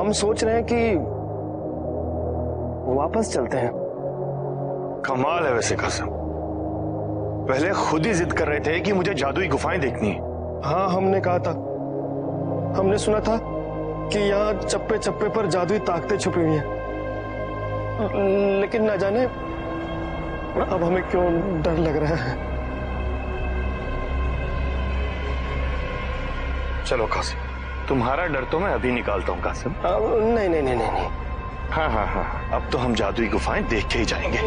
हम सोच रहे हैं कि वापस चलते हैं। कमाल है वैसे कासिम, पहले खुद ही जिद कर रहे थे कि मुझे जादुई गुफाएं देखनी है। हाँ, हमने कहा था, हमने सुना था कि यहाँ चप्पे चप्पे पर जादुई ताकतें छुपी हुई हैं, लेकिन न जाने अब हमें क्यों डर लग रहा है। चलो कासिम, तुम्हारा डर तो मैं अभी निकालता हूँ कासिम। नहीं नहीं नहीं नहीं नहीं। हाँ हाँ हाँ, अब तो हम जादुई गुफाएं देख के ही जाएंगे।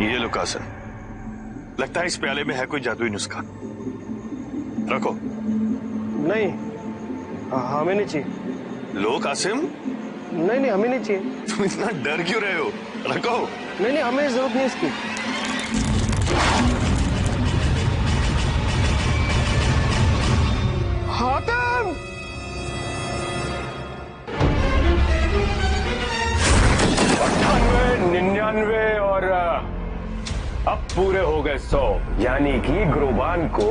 ये लो कासिम, लगता है इस प्याले में है कोई जादुई नुस्खा। रखो। नहीं, हमें नहीं चाहिए। लो कासिम। नहीं नहीं, हमें नहीं चाहिए। तुम इतना डर क्यों रहे हो? रखो। नहीं नहीं, हमें जरूरत नहीं इसकी। हातिम! 98, 99 और अब पूरे हो गए 100, यानी कि ग्रोबान को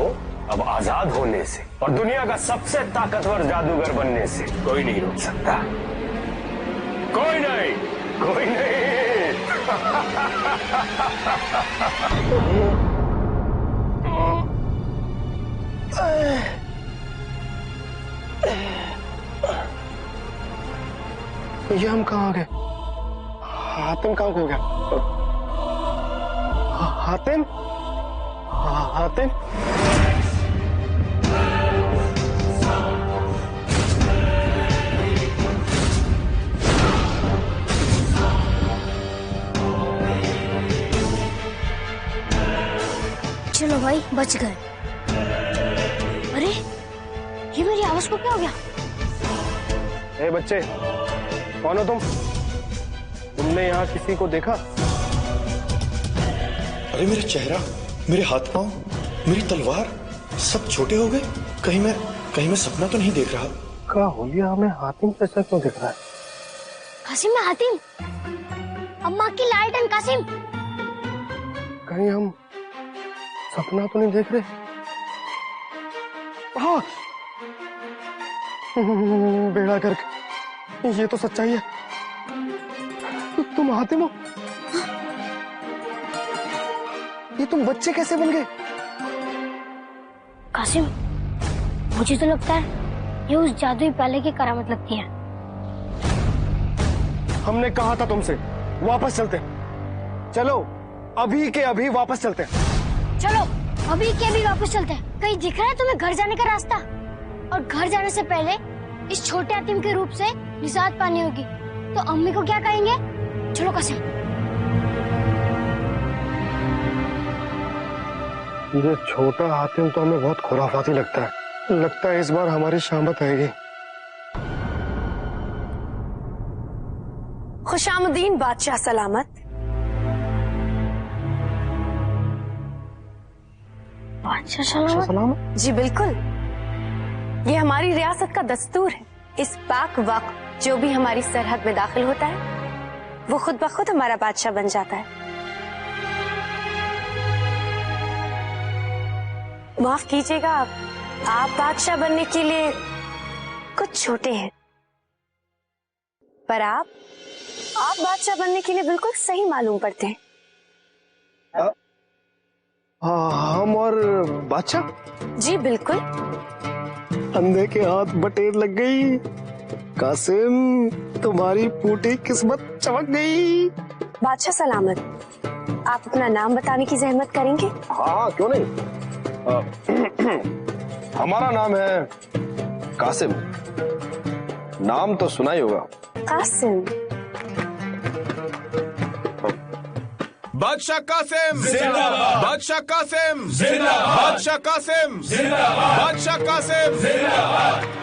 अब आजाद होने से और दुनिया का सबसे ताकतवर जादूगर बनने से कोई नहीं रोक सकता। कोई नहीं, कोई नहीं। ये हम कहाँ आ गए? हातिम कहाँ खो गया? हातिम? हातिम? चलो भाई, बच गए। अरे, ये मेरी आवाज को क्या हो गया? ए बच्चे, कौन हो तुम? तुमने यहाँ किसी को देखा? अरे मेरा चेहरा, मेरे हाथ पांव, मेरी तलवार सब छोटे हो गए। कहीं मैं सपना तो नहीं देख रहा? का होलिया हमें हातिम जैसा क्यों दिख रहा है? कासिम में हातिम, अम्मा की लालटेन। कासिम, कहीं हम सपना तो नहीं देख रहे? हाँ, बेड़ा गर्क, ये तो सच्चाई है। तुम हातिम हो? ये तुम बच्चे कैसे बन गए? कासिम, मुझे तो लगता है ये उस जादुई प्याले की करामत लगती है। हमने कहा था तुमसे, वापस चलते। चलो, अभी के अभी वापस चलते। चलो, अभी के अभी वापस चलते हैं। कहीं दिख रहा है तुम्हें घर जाने का रास्ता? और घर जाने से पहले इस छोटे हातिम के रूप से निजात पानी होगी। तो अम्मी को क्या कहेंगे? चलो कासिम। ये छोटा हातिम तो हमें बहुत खुराफाती लगता है। लगता है इस बार हमारी शामत आएगी। खुशामदीन बादशाह सलामत। बादशाह सलामत? जी बिल्कुल, ये हमारी रियासत का दस्तूर है। इस पाक वक्त जो भी हमारी सरहद में दाखिल होता है वो खुद ब खुद हमारा बादशाह बन जाता है। माफ कीजिएगा, आप बादशाह बनने के लिए कुछ छोटे हैं। पर आप बादशाह बनने के लिए बिल्कुल सही मालूम पड़ते हैं। हम और बादशाह? जी बिल्कुल। अंधे के हाथ बटेर लग गई। कासिम, तुम्हारी फूटी किस्मत चमक गई। बादशाह सलामत, आप अपना नाम बताने की जहमत करेंगे? हाँ क्यों नहीं। हमारा नाम है कासिम। नाम तो सुना ही होगा। कासिम। बादशाह कासिम जिंदाबाद, बादशाह कासिम जिंदाबाद, बादशाह कासिम जिंदाबाद, बादशाह कासिम जिंदाबाद।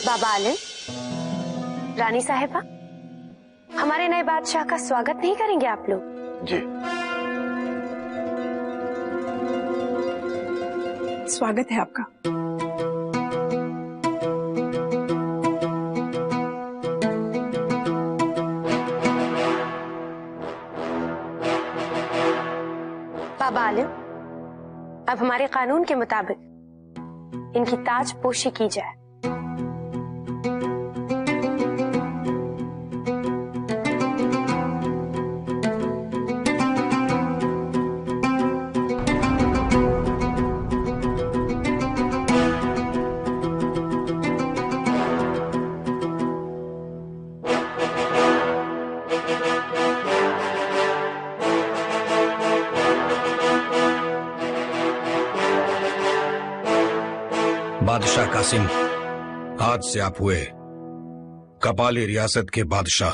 बाबा आलिम, रानी साहिबा, हमारे नए बादशाह का स्वागत नहीं करेंगे आप लोग? जी। स्वागत है आपका। बाबा आलिम, अब हमारे कानून के मुताबिक इनकी ताज पोशी की जाए। बादशाह कासिम, आज से आप हुए कपाली रियासत के बादशाह।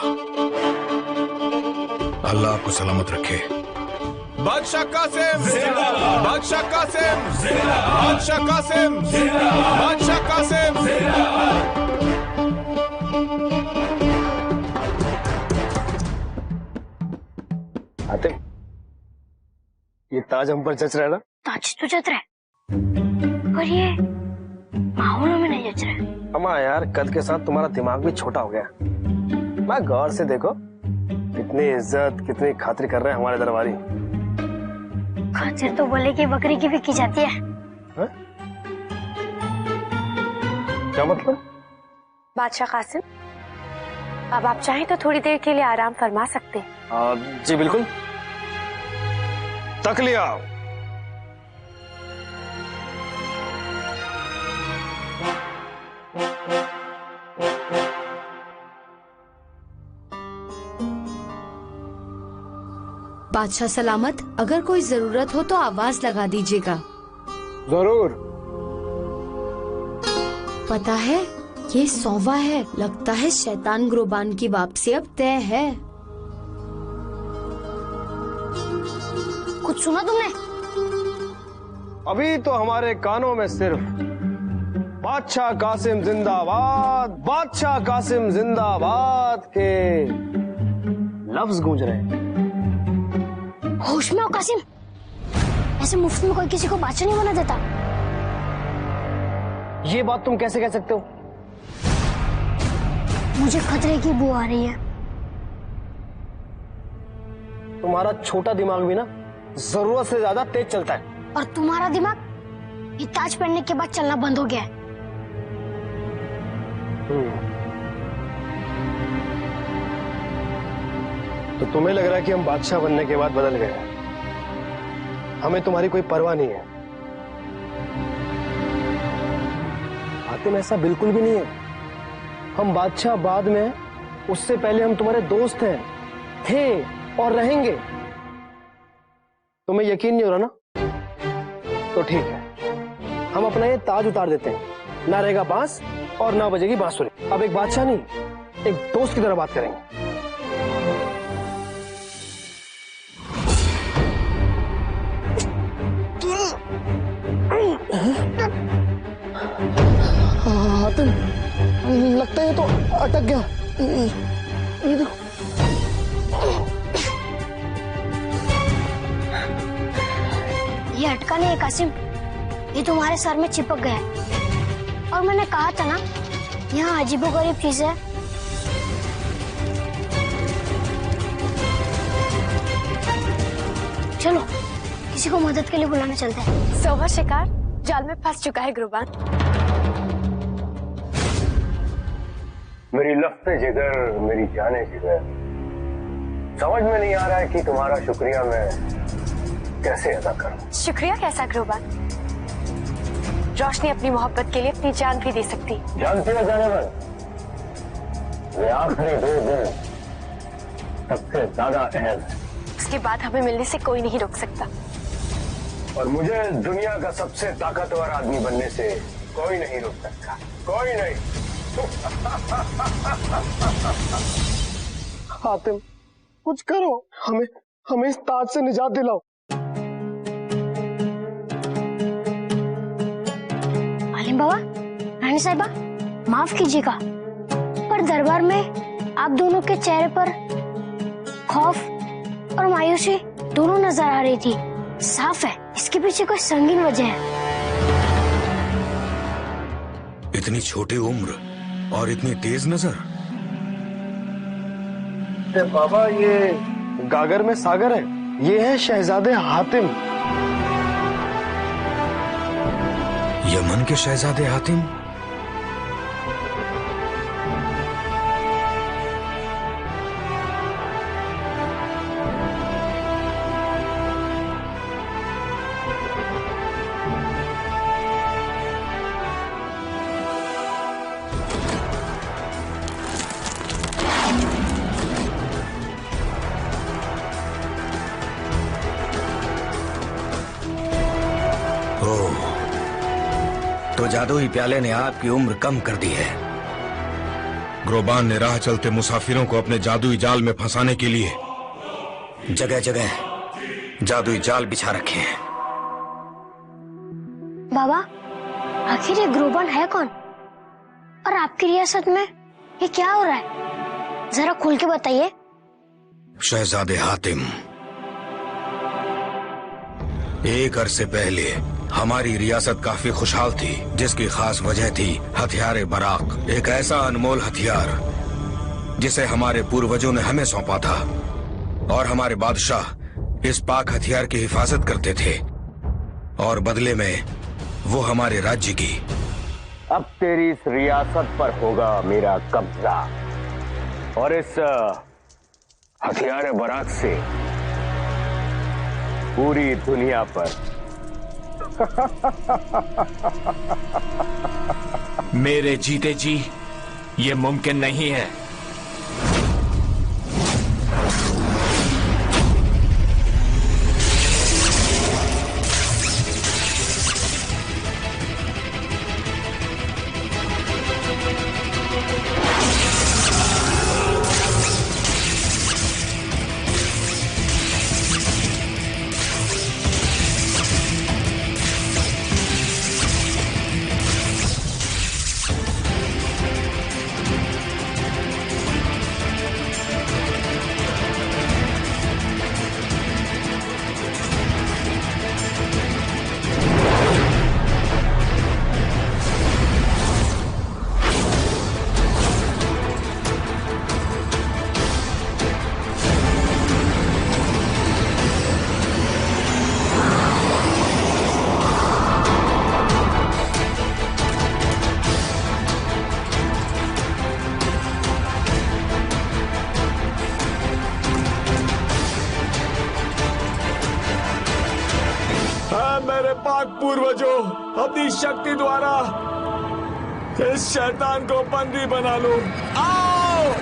अल्लाह आपको सलामत रखे। बादशाह कासिम जिंदाबाद, बादशाह कासिम जिंदाबाद, बादशाह कासिम जिंदाबाद, बादशाह कासिम जिंदाबाद। आतिम, ये ताज हम पर जच रहा है ना? ताज तो जच रहा है, पर ये माहौलों में नहीं जच रहा है। अम्मा यार, कद के साथ तुम्हारा दिमाग भी छोटा हो गया। मैं गौर से देखो, कितनी इज्जत कितनी खातिर कर रहे हैं हमारे दरबारी। खातिर तो बोले कि बकरी की भी की जाती है। हा? क्या मतलब? बादशाह कासिम, अब आप चाहें तो थोड़ी देर के लिए आराम फरमा सकते हैं। जी बिल्कुल। तक लिया। बादशाह सलामत, अगर कोई जरूरत हो तो आवाज लगा दीजिएगा। जरूर। पता है, ये सौवा है। लगता है शैतान ग्रोबान की वापसी अब तय है। कुछ सुना तुमने? अभी तो हमारे कानों में सिर्फ बादशाह कासिम जिंदाबाद, बादशाह कासिम जिंदाबाद के लफ्ज गूंज रहे हैं। होश में हो कासिम, ऐसे मुफ्त में कोई किसी को बादशाह नहीं बना देता। ये बात तुम कैसे कह सकते हो? मुझे खतरे की बू आ रही है। तुम्हारा छोटा दिमाग भी ना जरूरत से ज्यादा तेज चलता है। और तुम्हारा दिमाग ये ताज पहनने के बाद चलना बंद हो गया है। तो तुम्हें लग रहा है कि हम बादशाह बनने के बाद बदल गए? हमें तुम्हारी कोई परवाह नहीं है। आतिम, ऐसा बिल्कुल भी नहीं है। हम बादशाह बाद में, उससे पहले हम तुम्हारे दोस्त हैं, थे और रहेंगे। तुम्हें यकीन नहीं हो रहा ना? तो ठीक है, हम अपना ये ताज उतार देते हैं। ना रहेगा बांस और ना बजेगी बांसुरी। अब एक बादशाह नहीं, एक दोस्त की तरह बात करेंगे। आतिम, लगता है ये तो अटक गया। ये देखो। ये अटका नहीं है कासिम, ये तुम्हारे सर में चिपक गया है। और मैंने कहा था ना, यहाँ अजीबोगरीब चीज है। चलो किसी को मदद के लिए बुलाने चलते हैं। सोवा शिकार जाल में फंस चुका है ग्रोबान। मेरी लफ्ज़े जिगर, मेरी जाने जिगर, समझ में नहीं आ रहा है कि तुम्हारा शुक्रिया मैं कैसे अदा करूं। शुक्रिया कैसा ग्रोबान? रोशनी अपनी मोहब्बत के लिए अपनी जान भी दे सकती। जानती हो जाने पर ये आखिरी 2 दिन सबसे ज्यादा अहम है। उसके बाद हमें मिलने से कोई नहीं रोक सकता। और मुझे दुनिया का सबसे ताकतवर आदमी बनने से कोई नहीं रोक सकता, कोई नहीं। हातिम, कुछ करो, हमें इस ताज से निजात दिलाओ। आलिम बाबा, रानी साहिबा, माफ कीजिएगा, पर दरबार में आप दोनों के चेहरे पर खौफ और मायूसी दोनों नजर आ रही थी। साफ है इसके पीछे कोई संगीन वजह है। इतनी छोटी उम्र और इतनी तेज नजर। बाबा, ये गागर में सागर है, ये है शहजादे हातिम। यमन के शहजादे हातिम? तो जादुई प्याले ने आपकी उम्र कम कर दी है। ग्रोबान ने राह चलते मुसाफिरों को अपने जादुई जाल में फंसाने के लिए जगह जगह जादुई जाल बिछा रखे हैं। बाबा, आखिर ये ग्रोबान है कौन? और आपकी रियासत में ये क्या हो रहा है? जरा खुल के बताइए। शहजादे हातिम, एक अरसे पहले हमारी रियासत काफी खुशहाल थी, जिसकी खास वजह थी हथियार बराक, एक ऐसा अनमोल हथियार जिसे हमारे पूर्वजों ने हमें सौंपा था। और हमारे बादशाह इस पाक हथियार की हिफाजत करते थे और बदले में वो हमारे राज्य की। अब तेरी इस रियासत पर होगा मेरा कब्जा और इस हथियार बराक से पूरी दुनिया पर। मेरे जीते जी ये मुमकिन नहीं है। मेरे पाक पूर्वजों, अपनी शक्ति द्वारा इस शैतान को बंदी बना लो। आओ!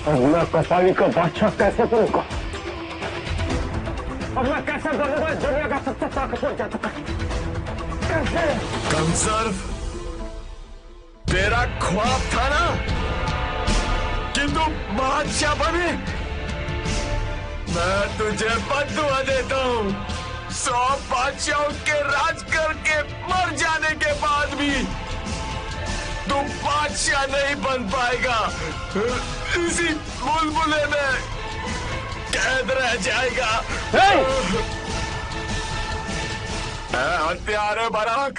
और मैं कसाली का बादशाह कैसे करूंगा? और मैं कैसे करूंगा दुनिया का सबसे ताकतवर जादूगर? कैसे? कमसर्व, तेरा ख्वाब था ना कि तू बादशाह बने। मैं तुझे बद्दुआ देता हूँ, 100 बादशाहों के राज करके मर जाने के बाद भी तू बादशाह नहीं बन पाएगा। इसी बुलबुले में कैद रह जाएगा। हत्यारे बराक,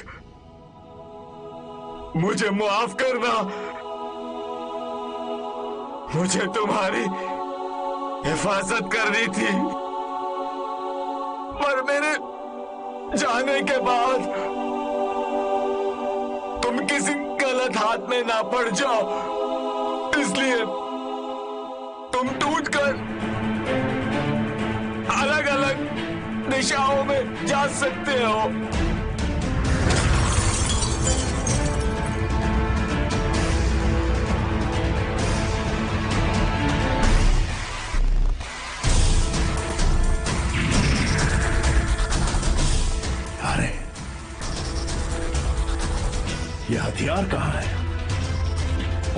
मुझे माफ करना। मुझे तुम्हारी हिफाजत करनी थी, पर मेरे जाने के बाद तुम किसी गलत हाथ में ना पड़ जाओ, इसलिए तुम टूटकर अलग अलग दिशाओं में जा सकते हो। अरे ये हथियार कहाँ है?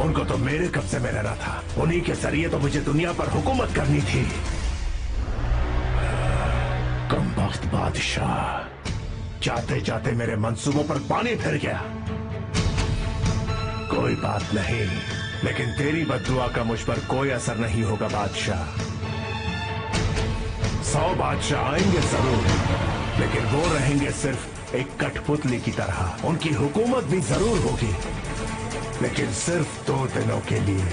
उनको तो मेरे कब्जे में रहना था, उन्हीं के जरिए तो मुझे दुनिया पर हुकूमत करनी थी। कमबख्त बादशाह, जाते जाते मेरे मंसूबों पर पानी फिर गया। कोई बात नहीं, लेकिन तेरी बद्दुआ का मुझ पर कोई असर नहीं होगा बादशाह। 100 बादशाह आएंगे जरूर, लेकिन वो रहेंगे सिर्फ एक कठपुतली की तरह। उनकी हुकूमत भी जरूर होगी, लेकिन सिर्फ 2 दिनों के लिए,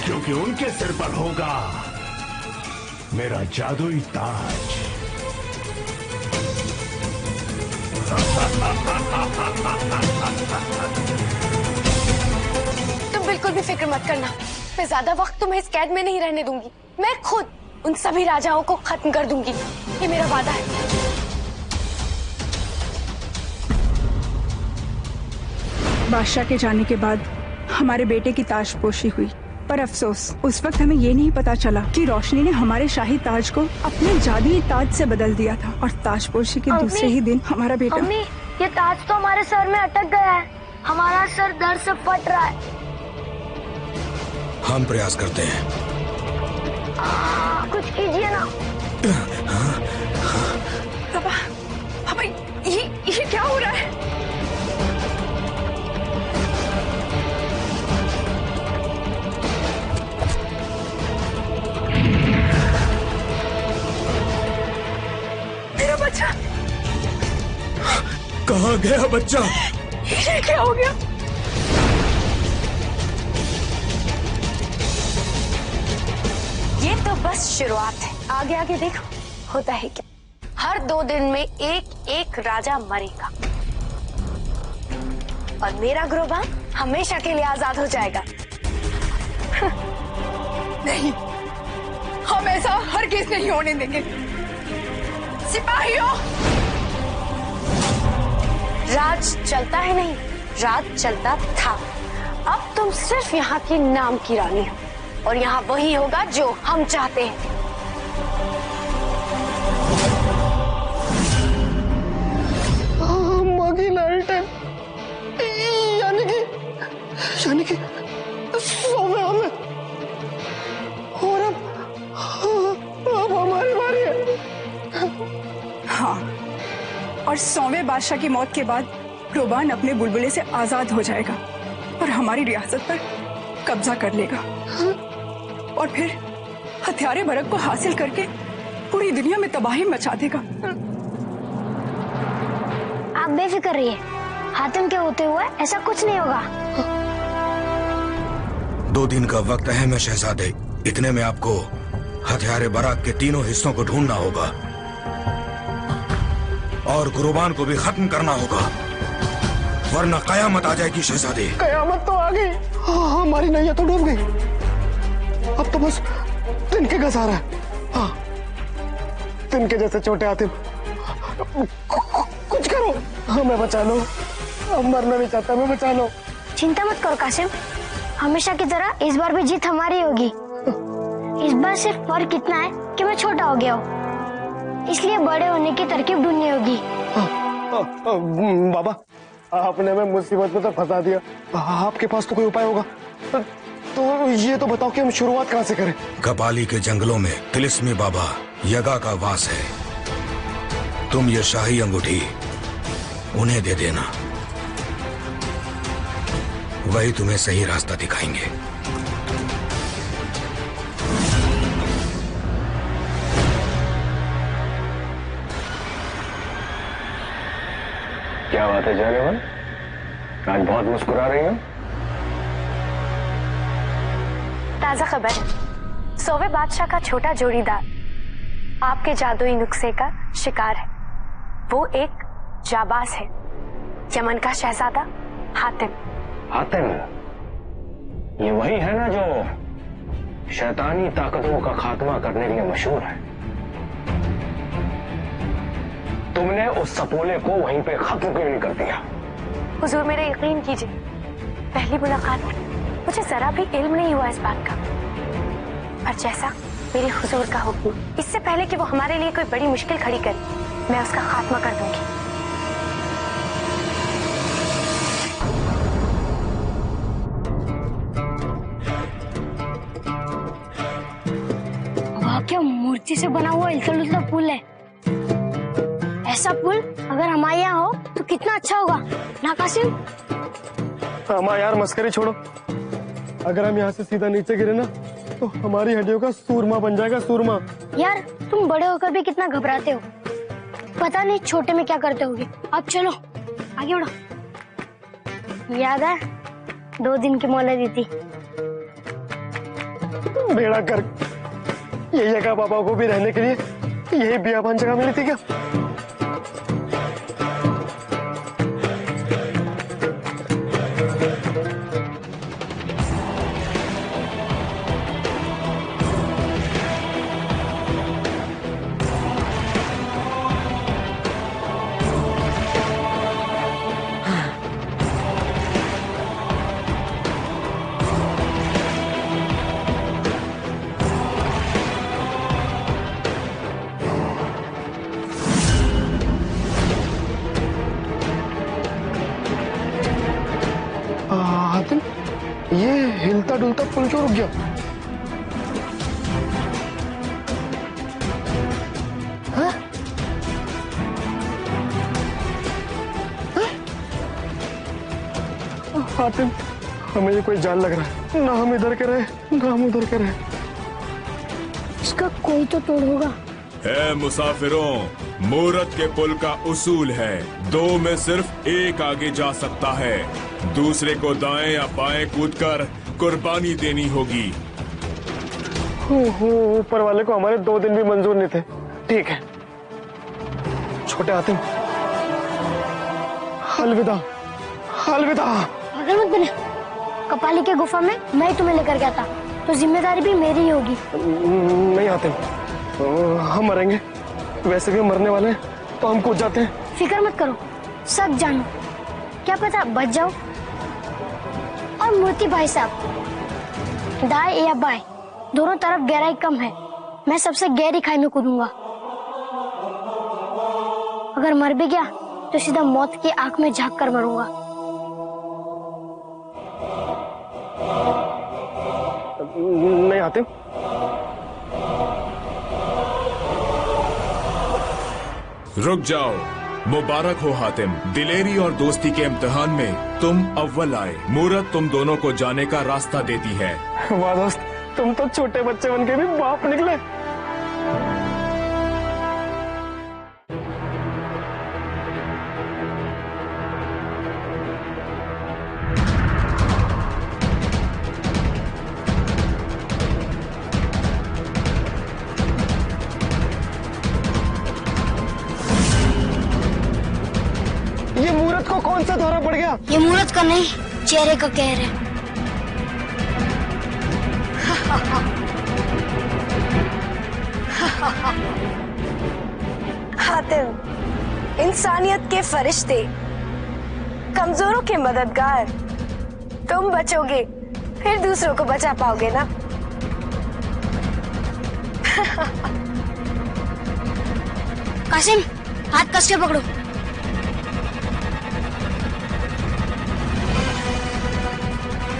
क्योंकि उनके सिर पर होगा मेरा जादुई ताज। तुम बिल्कुल भी फिक्र मत करना, मैं ज्यादा वक्त तुम्हें इस कैद में नहीं रहने दूंगी। मैं खुद उन सभी राजाओं को खत्म कर दूंगी, ये मेरा वादा है। बादशाह के जाने के बाद हमारे बेटे की ताजपोशी हुई, पर अफसोस उस वक्त हमें ये नहीं पता चला कि रोशनी ने हमारे शाही ताज को अपने जादुई ताज से बदल दिया था, और ताजपोशी के दूसरे ही दिन हमारा बेटा। अम्मी, ये ताज तो हमारे सर में अटक गया है, हमारा सर दर्द से फट रहा है। हम प्रयास करते हैं। कुछ कीजिए ना। पापा, ये क्या हो रहा है? मेरा बच्चा कहाँ गया बच्चा? ये क्या हो गया? ये तो बस शुरुआत है, आगे आगे देखो होता है क्या। हर 2 दिन में एक एक राजा मरेगा और मेरा गुरबान हमेशा के लिए आजाद हो जाएगा। नहीं, हम ऐसा हरगिज़ नहीं होने देंगे। सिपाहियों, राज चलता है नहीं, राज चलता था। अब तुम सिर्फ यहाँ की नाम की रानी हो, और यहाँ वही होगा जो हम चाहते हैं। मागी लालटेन, यानी कि सोमे हमें, और अब हमारी बारी है। हाँ, और 100वें बादशाह की मौत के बाद ग्रोबान अपने बुलबुले से आजाद हो जाएगा और हमारी रियासत पर कब्जा कर लेगा, और फिर हथियारे बरक को हासिल करके पूरी दुनिया में तबाही मचा देगा। आप बेफिक्र रहिए, हातिम के होते हुए ऐसा कुछ नहीं होगा। 2 दिन का वक्त है मैं शहजादे, इतने में आपको हथियारे बराक के 3 हिस्सों को ढूंढना होगा और गुरबान को भी खत्म करना होगा, वरना कयामत आ जाएगी शहजादे। कयामत तो आ गई, हमारी नैया तो डूब गई। अब तो बस तिनके का सहारा है। हाँ, तिनके जैसे छोटे हातिम, कुछ करो, हमें बचा लो। अब मरना नहीं चाहता, हमें बचा लो। चिंता मत करो कासिम, हमेशा की तरह इस बार भी जीत हमारी होगी। इस बार सिर्फ फर्क इतना है कि मैं छोटा हो गया हूँ, इसलिए बड़े होने की तरकीब ढूंढनी होगी। बाबा, आपने हमें मुसीबत में तो फंसा दिया। आपके पास तो कोई उपाय होगा तो ये तो बताओ कि हम शुरुआत कहाँ से करें। कपाली के जंगलों में तिलिस्मी बाबा यगा का वास है। तुम ये शाही अंगूठी उन्हें दे देना, वही तुम्हें सही रास्ता दिखाएंगे। क्या बात है जानेमन, आज बहुत मुस्कुरा रही हो। ताजा खबर है, 100वें बादशाह का छोटा जोड़ीदार आपके जादुई नुस्खे का शिकार है। वो एक जाबाज है, यमन का शहजादा हातिम। हातिम, ये वही है ना जो शैतानी ताकतों का खात्मा करने के लिए मशहूर है। तुमने उस सपोले को वहीं पे खत्म क्यों नहीं कर दिया? हुजूर मेरा यकीन कीजिए, पहली मुलाकात में मुझे जरा भी इल्म नहीं हुआ इस बात का, पर जैसा मेरे हुजूर का हुक्म, इससे पहले कि वो हमारे लिए कोई बड़ी मुश्किल खड़ी करे, मैं उसका खात्मा कर दूंगी। वाह, क्या मूर्ति से बना हुआ इल्तल उल्तल पुल है। ऐसा पुल अगर हमारे यहाँ हो तो कितना अच्छा होगा ना कासिम? हमारा यार मस्करी छोड़ो, अगर हम यहाँ से सीधा नीचे गिरे ना तो हमारी हड्डियों का सूरमा बन जाएगा, सूरमा। यार तुम बड़े होकर भी कितना घबराते हो, पता नहीं छोटे में क्या करते होगे। अब चलो आगे बढ़ो। याद है 2 दिन की मोहलत दी थी। बेड़ा कर, ये जगह पापा को भी रहने के लिए यही बियाबान जगह मिली थी क्या? ये हिलता डुलता पुल क्यों रुक गया? हाँ? हातिम, हमें ये कोई जाल लग रहा है, ना हम इधर के रहे ना हम उधर के रहे। इसका कोई तो तोड़ होगा। है मुसाफिरों, मूरत के पुल का उसूल है 2 में सिर्फ एक आगे जा सकता है, दूसरे को दाएं या बाएं कूदकर कुर्बानी देनी होगी। ऊपर वाले को हमारे 2 दिन भी मंजूर नहीं थे। ठीक है छोटे हातिम, अलविदा अलविदा। पागल मत बने, कपाली के गुफा में मैं तुम्हें लेकर गया था, तो जिम्मेदारी भी मेरी ही होगी। नहीं हातिम, हम मरेंगे, वैसे भी मरने वाले हैं, तो हम कूद जाते हैं। फिक्र मत करो, सब जानो, क्या पता बच जाओ। और मूर्ति भाई साहब, दाएं या बाएं दोनों तरफ गहराई कम है, मैं सबसे गहरी खाई में कूदूंगा। अगर मर भी गया तो सीधा मौत की आंख में झांक कर मरूंगा। नहीं हातिम, रुक जाओ। मुबारक हो हातिम, दिलेरी और दोस्ती के इम्तिहान में तुम अव्वल आए। मूरत तुम दोनों को जाने का रास्ता देती है। वाह दोस्त, तुम तो छोटे बच्चे बन के भी बाप निकले। ये मूरत को कौन सा दौरा पड़ गया? ये मूरत का नहीं, चेहरे का कहर है। हातिम, इंसानियत के फरिश्ते, कमजोरों के मददगार, तुम बचोगे फिर दूसरों को बचा पाओगे ना। कासिम, हाथ कस के पकड़ो।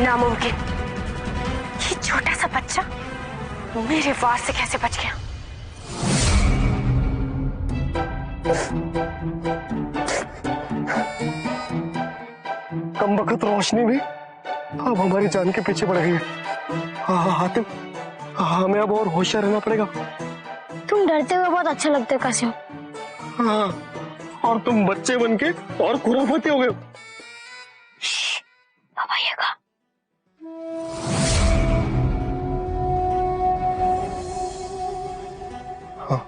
नामुमकिन, ये छोटा सा बच्चा मेरे वार से कैसे बच गया? कम वक्त रोशनी भी अब हमारी जान के पीछे पड़ गई है। हाँ हातिम, हमें अब और होशियार रहना पड़ेगा। तुम डरते हुए बहुत अच्छा लगते हो कासिम। हाँ, और तुम बच्चे बन के और खुराफाती हो गए। बाबा ये कहा। हाँ।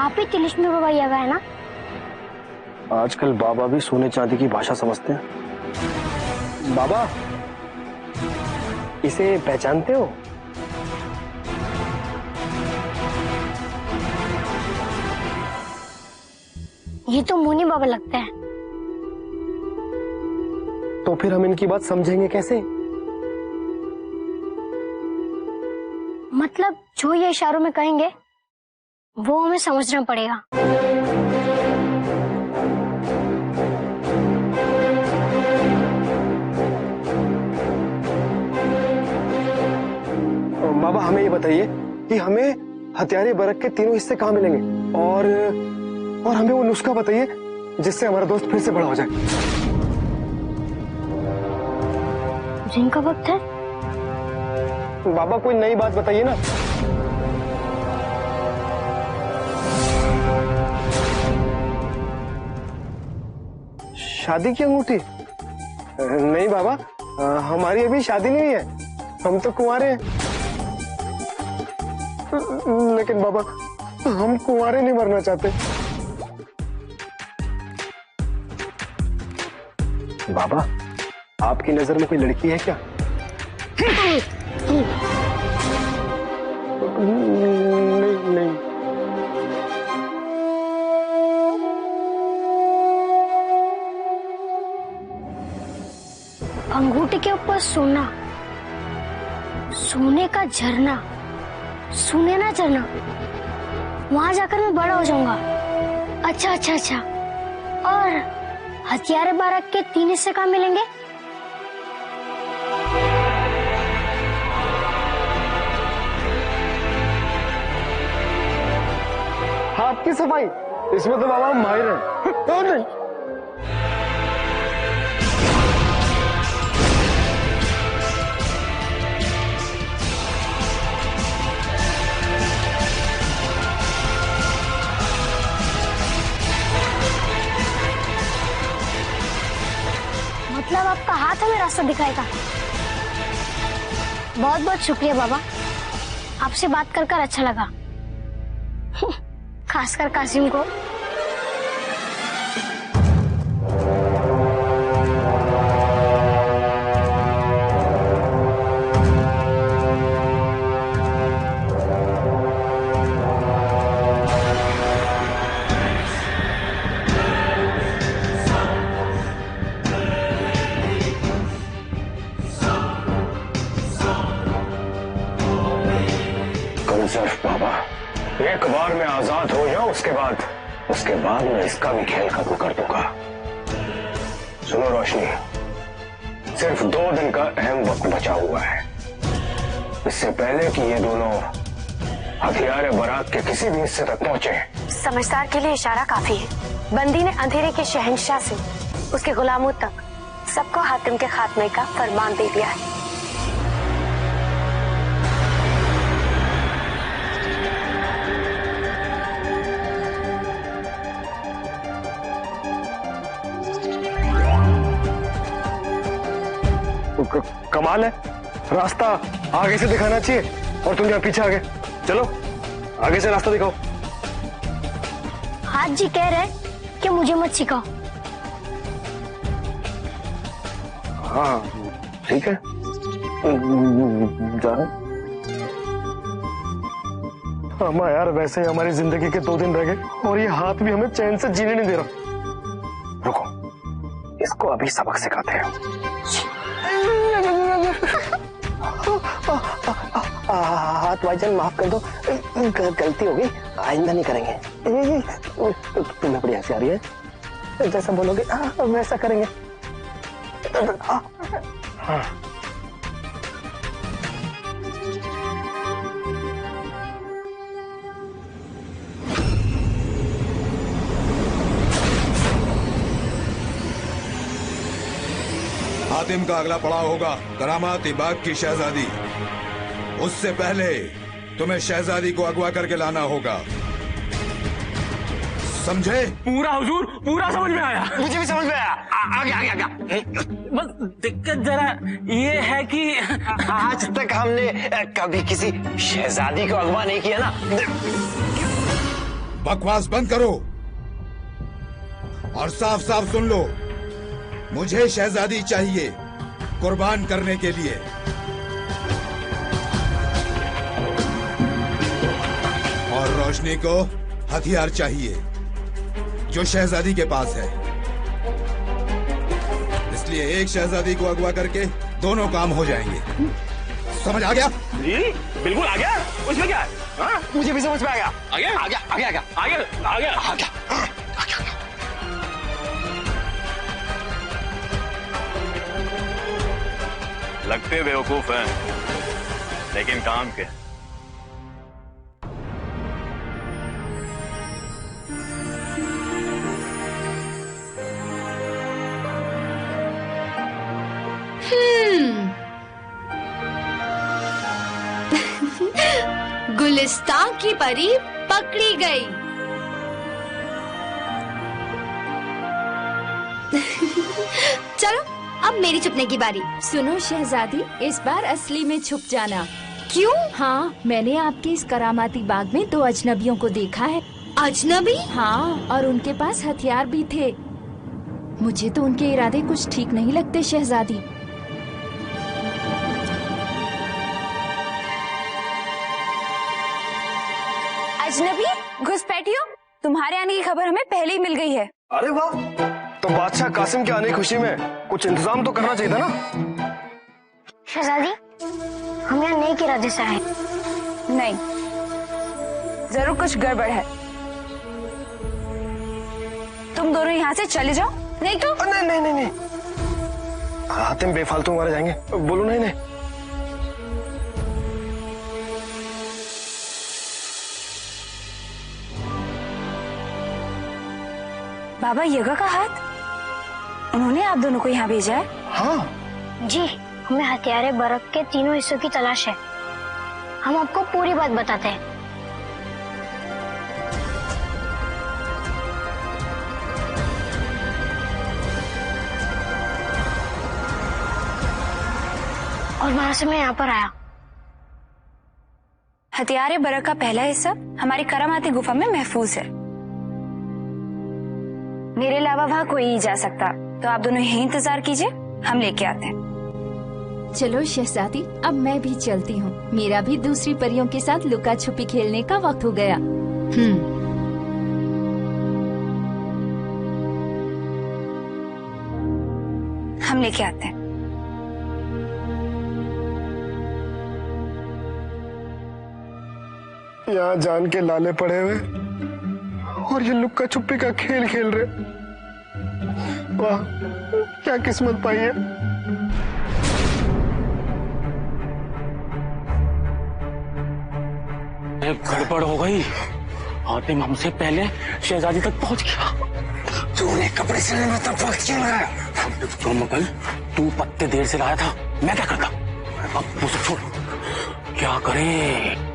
आप ही तिलिस्मी बाबा ये है ना? आजकल बाबा भी सोने चांदी की भाषा समझते हैं। बाबा, इसे पहचानते हो? ये तो मुनि बाबा लगता है। तो फिर हम इनकी बात समझेंगे कैसे? मतलब जो ये इशारों में कहेंगे वो हमें समझना पड़ेगा। बाबा हमें ये बताइए कि हमें हथियारे बरक के तीनों हिस्से कहाँ मिलेंगे, और हमें वो नुस्खा बताइए जिससे हमारा दोस्त फिर से बड़ा हो जाए। दिन का वक्त है। बाबा कोई नई बात बताइए ना। शादी की अंगूठी? नहीं बाबा, हमारी अभी शादी नहीं हुई है, हम तो कुंवारे हैं। लेकिन बाबा हम कुंवारे नहीं मरना चाहते। बाबा आपकी नजर में कोई लड़की है क्या? नहीं। अंगूठी के ऊपर सोना, सोने का झरना, सुने ना झरना, वहां जाकर मैं बड़ा हो जाऊंगा। अच्छा। और हथियारे बारक के 3 हिस्से कहाँ मिलेंगे? हाथ की सफाई, इसमें तो बाबा माहिर है। नहीं मतलब आपका हाथ हमें रास्ता दिखाएगा। बहुत बहुत शुक्रिया बाबा, आपसे बात कर कर अच्छा लगा। खासकर कासिम को। सिर्फ बाबा एक बार मैं आजाद हो जाऊं, उसके बाद मैं इसका भी खेल खत्म कर दूंगा। सुनो रोशनी, सिर्फ 2 दिन का अहम वक्त बचा हुआ है। इससे पहले कि ये दोनों हथियारे बारात के किसी भी हिस्से तक पहुंचे। समझदार के लिए इशारा काफी है। बंदी ने अंधेरे के शहंशाह से उसके गुलामों तक सबको हातिम के खात्मे का फरमान दे दिया है। कमाल है, रास्ता आगे से दिखाना चाहिए और तुम यहाँ पीछे आ गए। चलो आगे से रास्ता दिखाओ। हाथ जी कह रहे कि मुझे मत सिखाओ। हाँ ठीक है। जान अम्मा यार, वैसे ही हमारी जिंदगी के 2 दिन रह गए और ये हाथ भी हमें चैन से जीने नहीं दे रहा। रुको, इसको अभी सबक सिखाते हैं। हाथ भाईजान माफ कर दो, गलती हो गई, आइंदा नहीं करेंगे। तुम्हें बड़ी हंसी आ रही है, जैसा बोलोगे वैसा करेंगे। हाँ। हातिम का अगला पड़ाव होगा करामाती बाग की शहजादी। उससे पहले तुम्हें शहजादी को अगवा करके लाना होगा, समझे? पूरा हुजूर, पूरा समझ में आया। मुझे भी समझ में आया। आगे आगे आगे। बस दिक्कत जरा ये है कि आज तक हमने कभी किसी शहजादी को अगवा नहीं किया ना। बकवास बंद करो और साफ साफ सुन लो, मुझे शहजादी चाहिए कुर्बान करने के लिए। और रोशनी को हथियार चाहिए जो शहजादी के पास है। इसलिए एक शहजादी को अगवा करके दोनों काम हो जाएंगे। समझ आ गया? जी बिल्कुल आ गया। उसमें क्या है? हाँ? मुझे भी समझ में आ गया। आ गया? आ गया आ गया आ गया आ गया आ गया आ गया। लगते बेवकूफ हैं, लेकिन काम के। गुलिस्तान की परी पकड़ी गई। चलो अब मेरी छुपने की बारी। सुनो शहजादी, इस बार असली में छुप जाना। क्यों? हाँ, मैंने आपके इस करामाती बाग में 2 अजनबियों को देखा है। अजनबी? हाँ, और उनके पास हथियार भी थे। मुझे तो उनके इरादे कुछ ठीक नहीं लगते शहजादी। अजनबी, घुसपैठियों, तुम्हारे आने की खबर हमें पहले ही मिल गई है। अरे वाह, तो बादशाह कासिम के आने की खुशी में कुछ इंतजाम तो करना चाहिए था ना। शहजादी, हम यहाँ नेक इरादे से आए। नहीं, जरूर कुछ गड़बड़ है। तुम दोनों यहाँ से चले जाओ, नहीं तो। नहीं नहीं नहीं नहीं, हातिम बेफालतू मारे जाएंगे। बोलो नहीं नहीं। बाबा यगा का हाथ, उन्होंने आप दोनों को यहाँ भेजा है? हाँ जी, हमें हथियारे बरक के तीनों हिस्सों की तलाश है। हम आपको पूरी बात बताते हैं। और वहां से मैं यहाँ पर आया। हथियारे बरक का पहला हिस्सा हमारी करामाती गुफा में महफूज है। मेरे अलावा वहाँ कोई नहीं जा सकता, तो आप दोनों यहीं इंतजार कीजिए, हम लेके आते हैं। चलो शहजादी, अब मैं भी चलती हूँ। मेरा भी दूसरी परियों के साथ लुका छुपी खेलने का वक्त हो गया। हम लेके आते हैं। यहाँ जान के लाले पड़े हुए और ये लुक्का छुपी का खेल खेल रहे। वाह, क्या किस्मत पाई है। गड़बड़ हो गई। हातिम हमसे पहले शहजादी तक पहुंच गया। तूने कपड़े सिलने में तब वक्त क्यों लगाया? तो मगल, तू पत्ते देर से लाया था, मैं क्या करता? अब वो सब छोड़, क्या करें?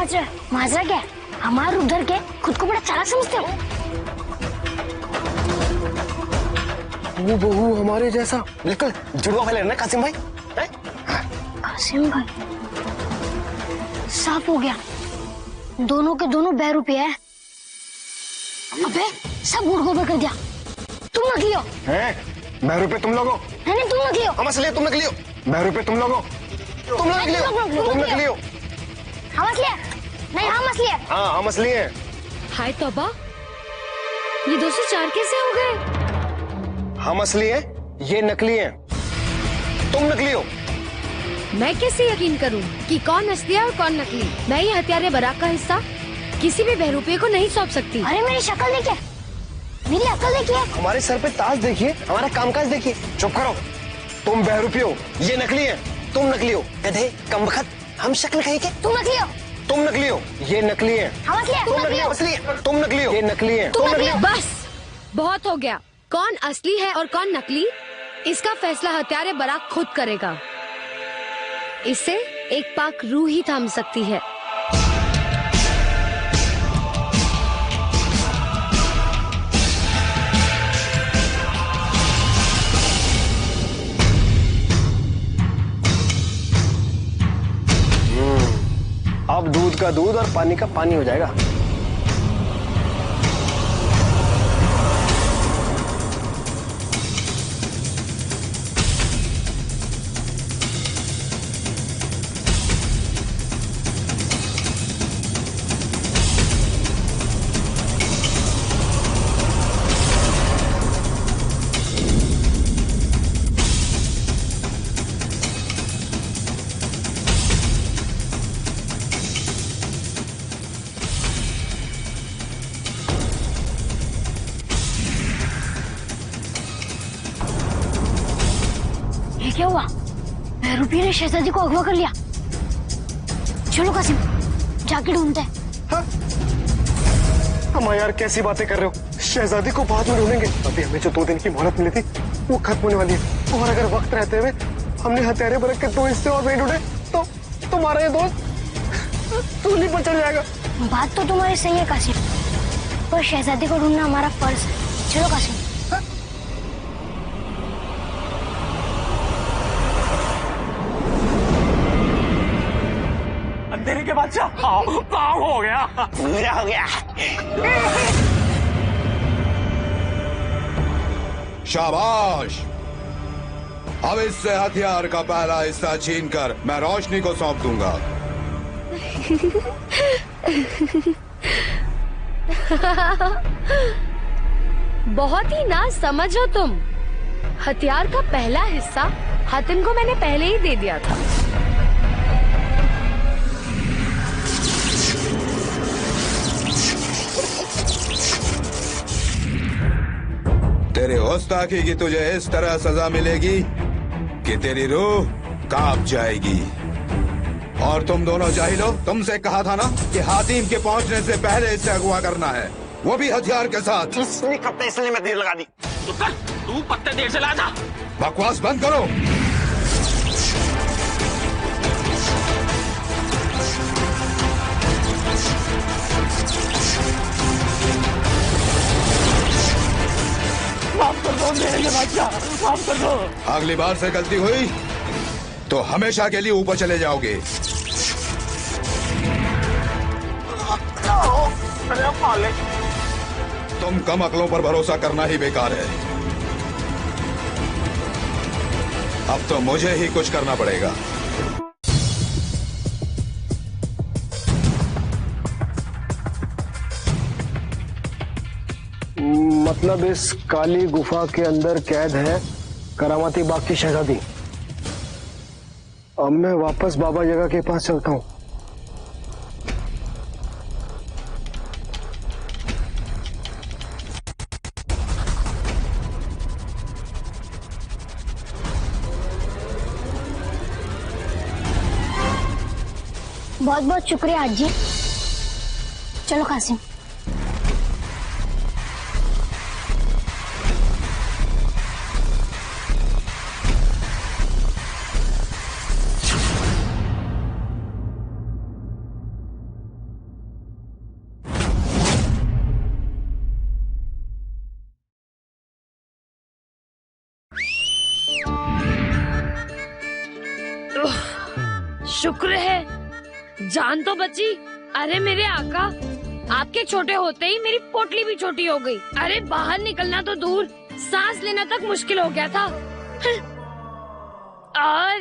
माजरा है। माजरा क्या है? हमारा रूप धर के खुद को बड़ा चालाक समझते हो? वो बहू हमारे जैसा बिल्कुल जुड़वा वाले ना कासिम भाई। कासिम भाई साफ हो गया, दोनों के दोनों बहरूपे है। अबे सब गुड़ गोबर कर दिया। तुम नकली हो। बहरूपे तुम लोग हो? नहीं तुम नकली हो। हम असली तुम नकली हो। बहरूपे तुम लोग हो? तुम लोग नकली हो। तुम नकली हो। हम असली है। नहीं हम असली है। हाँ हम असली हैं। हाय तौबा, ये 204 कैसे हो गए? हम असली हैं, ये नकली हैं। तुम नकली हो। मैं कैसे यकीन करूं कि कौन असली है और कौन नकली? मैं ये हथियारे बराक का हिस्सा किसी भी बहरूपे को नहीं सौंप सकती। अरे मेरी शक्ल देखिए, मेरी अकल देखिए, हमारे सर पे ताज देखिए, हमारा कामकाज देखिए। चुप करो, तुम बहरूपी हो, ये नकली है। तुम नकली हो गधे कमबख्त, हम शक्ल कहीं के। तुम नकली हो। तुम नकली हो, ये नकली है। हम असली है। तुम नकली हो, असली है। तुम नकली हो, ये नकली है। तुम नकली हो। बस बहुत हो गया। कौन असली है और कौन नकली, इसका फैसला हथियारे बराक खुद करेगा। इसे एक पाक रूह ही थाम सकती है। अब दूध का दूध और पानी का पानी हो जाएगा। क्या हुआ? बहरूपी ने शहजादी को अगवा कर लिया। चलो कासिम, जाके ढूंढते हैं। हम यार कैसी बातें कर रहे हो? शहजादी को बाद में ढूंढेंगे। अभी हमें जो 2 दिन की मोहलत मिली थी वो खत्म होने वाली है, और अगर वक्त रहते हुए हमने हथियारे बरक के 2 हिस्से और नहीं ढूंढे तो तुम्हारा ये दोस्त सूली पर चढ़ जाएगा। बात तो तुम्हारी सही है कासिम, पर शहजादी को ढूंढना हमारा फर्ज है। चलो कासिम। अंधेरे के बादशाह काम हो गया, पूरा हो गया। शाबाश, अब इससे हथियार का पहला हिस्सा छीनकर मैं रोशनी को सौंप दूंगा। बहुत ही ना समझो तुम। हथियार का पहला हिस्सा हातिम को मैंने पहले ही दे दिया था। तेरे गुस्ताखी की तुझे इस तरह सजा मिलेगी कि तेरी रूह कांप जाएगी। और तुम दोनों जाहिलो, तुमसे कहा था ना कि हातिम के पहुंचने से पहले इससे अगवा करना है, वो भी हथियार के साथ। इसलिए मैं देर लगा दी। तो कर, तू पत्ते देर से लाया था। बकवास बंद करो। माफ कर दो मेरे बादशाह, माफ कर दो। अगली बार से गलती हुई तो हमेशा के लिए ऊपर चले जाओगे। तुम कम अकलों पर भरोसा करना ही बेकार है। अब तो मुझे ही कुछ करना पड़ेगा। मतलब इस काली गुफा के अंदर कैद है करामाती बाग की शहजादी। अब मैं वापस बाबा जगह के पास चलता हूँ। बहुत बहुत शुक्रिया आजी। चलो कासिम। शुक्र है जान तो बची। अरे मेरे आका, आपके छोटे होते ही मेरी पोटली भी छोटी हो गई। अरे बाहर निकलना तो दूर, सांस लेना तक मुश्किल हो गया था। और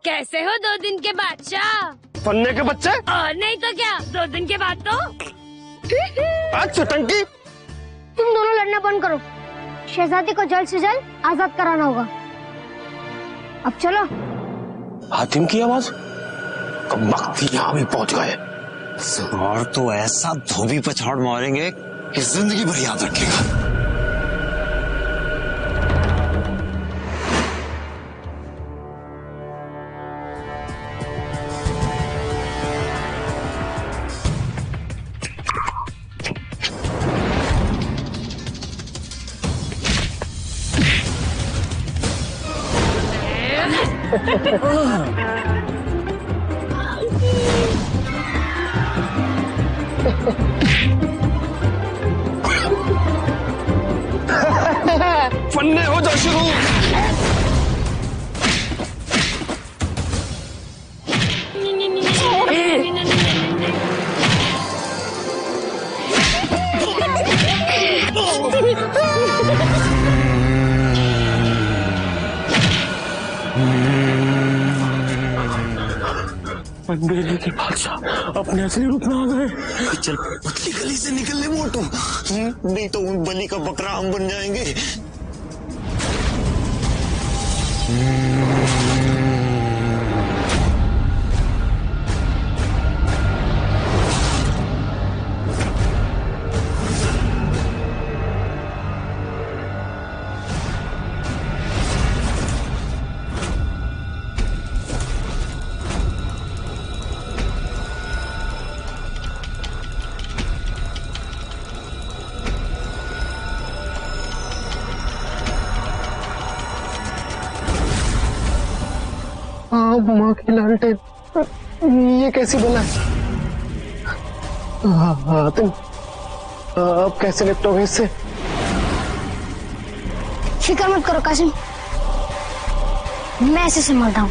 कैसे हो 2 दिन के बादशाह? फन्ने के बच्चे। और नहीं तो क्या, 2 दिन के बाद तो। अच्छा टंकी, तुम दोनों लड़ना बंद करो। शहजादी को जल्द से जल्द आजाद कराना होगा। अब चलो। हातिम की आवाज, कब वक्त यहाँ भी पहुंच गए। और तो ऐसा धोबी पछाड़ मारेंगे कि जिंदगी भर याद रखेगा। फन्ने हो जा शुरू। अंधेरे के बादशाह अपने असली रूप में आ गए। चल पतली गली से निकल ले मोटू, नहीं तो उन बलि का बकरा हम बन जाएंगे। माँ की लालटेन, ये कैसी बना है? तुम अब कैसे निपटोगे इससे? फिक्र मत करो कासिम, मैं इसे संभालता हूँ।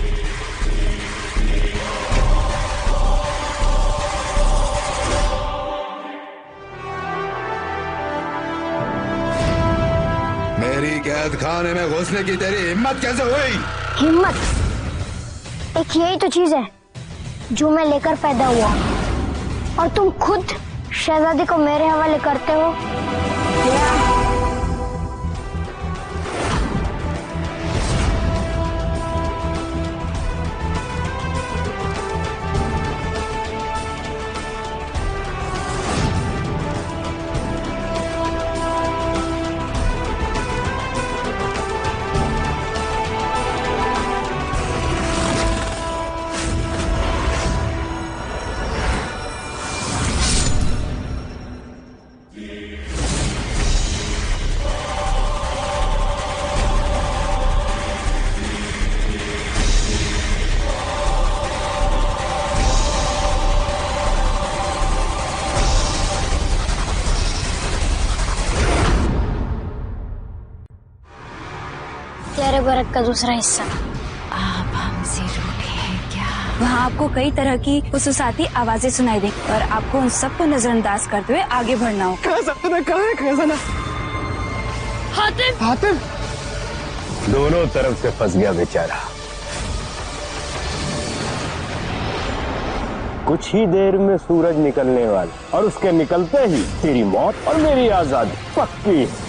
मेरी कैद खाने में घुसने की तेरी हिम्मत कैसे हुई? हिम्मत एक यही तो चीज है जो मैं लेकर पैदा हुआ, और तुम खुद शहजादी को मेरे हवाले करते हो। तेरे बरक का दूसरा हिस्सा। आप हमसे रूठे हैं क्या? वहाँ आपको कई तरह की खुसूसाती आवाजें सुनाई दें और आपको उन सबको नजरअंदाज करते हुए आगे बढ़ना हो। खजाना हातिम, हातिम दोनों तरफ से फंस गया बेचारा। कुछ ही देर में सूरज निकलने वाला, और उसके निकलते ही तेरी मौत और मेरी आजादी पक्की है।